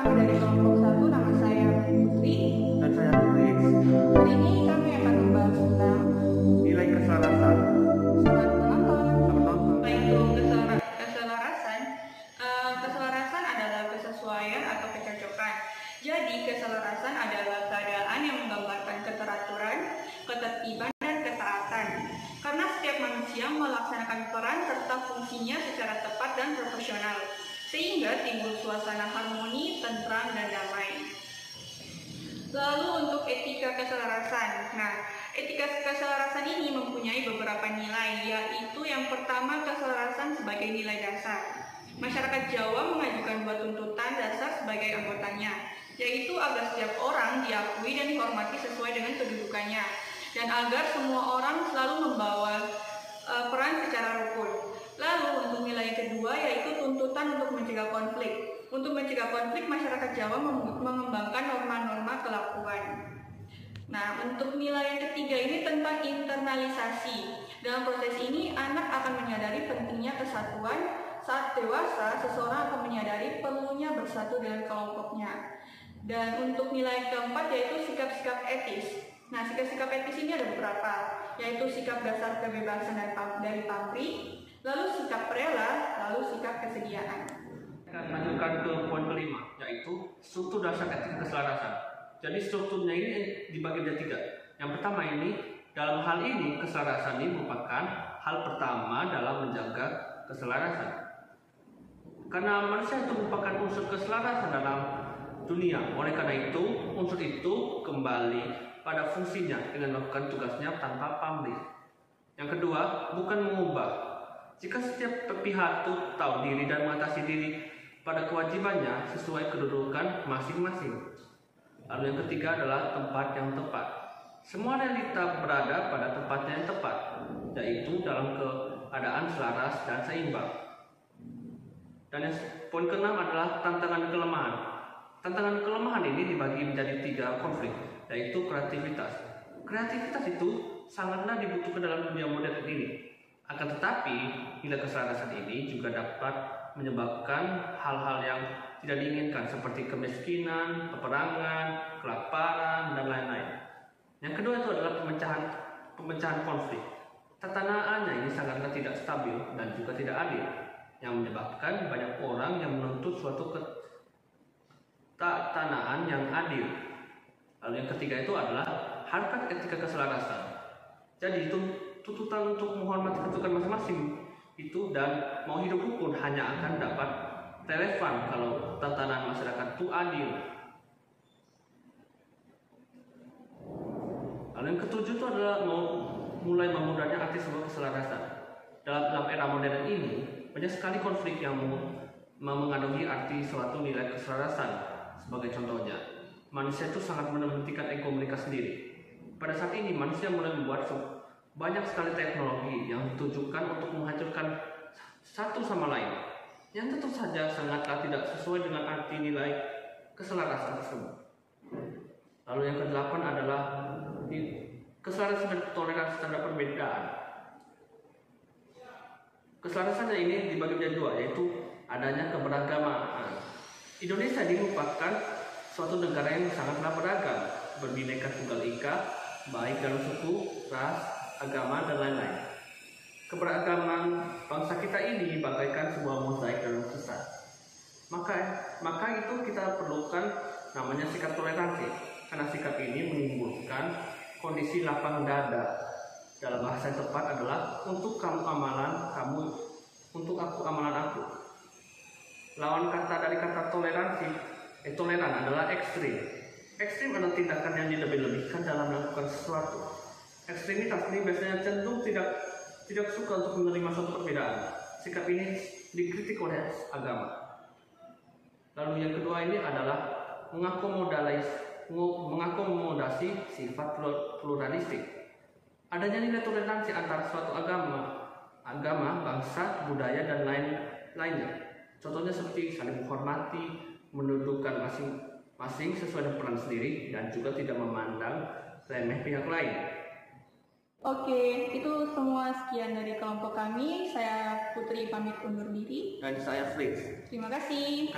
kami dari kelompok 1, nama saya Putri. Dan saya Felix. Hari ini kami akan membahas tentang Nilai keselarasan. selamat menonton. Selamat menonton. Untuk keselarasan, keselarasan adalah kesesuaian atau kecocokan. Jadi keselarasan adalah keadaan yang menggambarkan keteraturan, ketertiban, dan ketaatan. Karena setiap manusia melaksanakan peran serta fungsinya secara tepat dan profesional, sehingga timbul suasana harmoni, tentram, dan damai. Lalu untuk etika keselarasan. Nah, etika keselarasan ini mempunyai beberapa nilai, yaitu yang pertama keselarasan sebagai nilai dasar. Masyarakat Jawa mengajukan dua tuntutan dasar sebagai anggotanya, yaitu agar setiap orang diakui dan dihormati sesuai dengan kedudukannya, dan agar semua orang selalu membawa peran secara rukun. Lalu untuk nilai kedua yaitu tuntutan untuk mencegah konflik. Untuk mencegah konflik, masyarakat Jawa mengembangkan norma-norma kelakuan. Nah, untuk nilai yang ketiga ini tentang internalisasi. Dalam proses ini, anak akan menyadari pentingnya kesatuan. Saat dewasa, seseorang akan menyadari perlunya bersatu dengan kelompoknya. Dan untuk nilai keempat yaitu sikap-sikap etis. Nah, sikap-sikap etis ini ada beberapa, yaitu sikap dasar kebebasan dari pamrih, lalu sikap rela, lalu sikap kesediaan. Kita lanjutkan ke poin kelima, yaitu struktur dasar etika keselarasan. Jadi strukturnya ini dibagi menjadi tiga. Yang pertama ini, dalam hal ini keselarasan ini merupakan hal pertama dalam menjaga keselarasan. Karena manusia itu merupakan unsur keselarasan dalam dunia. Oleh karena itu, unsur itu kembali pada fungsinya dengan melakukan tugasnya tanpa pamrih. Yang kedua, bukan mengubah. Jika setiap pihak itu tahu diri dan mengatasi diri pada kewajibannya sesuai kedudukan masing-masing. Lalu yang ketiga adalah tempat yang tepat. Semua realita berada pada tempatnya yang tepat, yaitu dalam keadaan selaras dan seimbang. Dan yang poin keenam adalah tantangan kelemahan. Tantangan kelemahan ini dibagi menjadi tiga konflik, yaitu kreativitas. Kreativitas itu sangatlah dibutuhkan dalam dunia modern ini. Akan tetapi, nilai keselarasan ini juga dapat menyebabkan hal-hal yang tidak diinginkan seperti kemiskinan, peperangan, kelaparan, dan lain-lain. Yang kedua itu adalah pemecahan konflik. Tatanaannya ini sangatlah tidak stabil dan juga tidak adil, yang menyebabkan banyak orang yang menuntut suatu ketanaan yang adil. Lalu yang ketiga itu adalah harkat etika keselarasan. Jadi itu tuntutan untuk menghormati kedudukan masing-masing itu dan mau hidup rukun hanya akan dapat relevan kalau tatanan masyarakat itu adil. Lalu yang ketujuh itu adalah mulai memudahnya arti sebuah keselarasan. Dalam era modern ini banyak sekali konflik yang mengandungi arti suatu nilai keselarasan. Sebagai contohnya, manusia itu sangat mementingkan ego mereka sendiri. Pada saat ini manusia mulai membuat banyak sekali teknologi yang ditujukan untuk menghancurkan satu sama lain, yang tentu saja sangatlah tidak sesuai dengan arti nilai keselarasan tersebut. Lalu yang kedelapan adalah keselarasan dan toleransi terhadap perbedaan. Keselarasannya ini dibagi menjadi dua, yaitu adanya keberagamaan. Indonesia ini merupakan suatu negara yang sangatlah beragam, berbineka tunggal ika, baik dalam suku, ras, agama, dan lain-lain. Keberagaman bangsa kita ini bagaikan sebuah mozaik dalam kisah. Maka itu kita perlukan namanya sikap toleransi, karena sikap ini menimbulkan kondisi lapang dada. Dalam bahasa yang tepat adalah untuk kamu amalan kamu, untuk aku amalan aku. Lawan kata dari kata toleransi, toleran adalah ekstrim. Ekstrim adalah tindakan yang dilebih-lebihkan dalam melakukan sesuatu. Ekstremitas ini biasanya cenderung tidak suka untuk menerima suatu perbedaan. Sikap ini dikritik oleh agama. Lalu yang kedua ini adalah mengakomodasi sifat pluralistik. Adanya nilai toleransi antara suatu agama, bangsa, budaya, dan lainnya. Contohnya seperti saling menghormati, mendudukan masing-masing sesuai dengan peran sendiri, dan juga tidak memandang remeh pihak lain. Oke, itu semua sekian dari kelompok kami. Saya Putri pamit undur diri. Dan saya Felix. Terima kasih.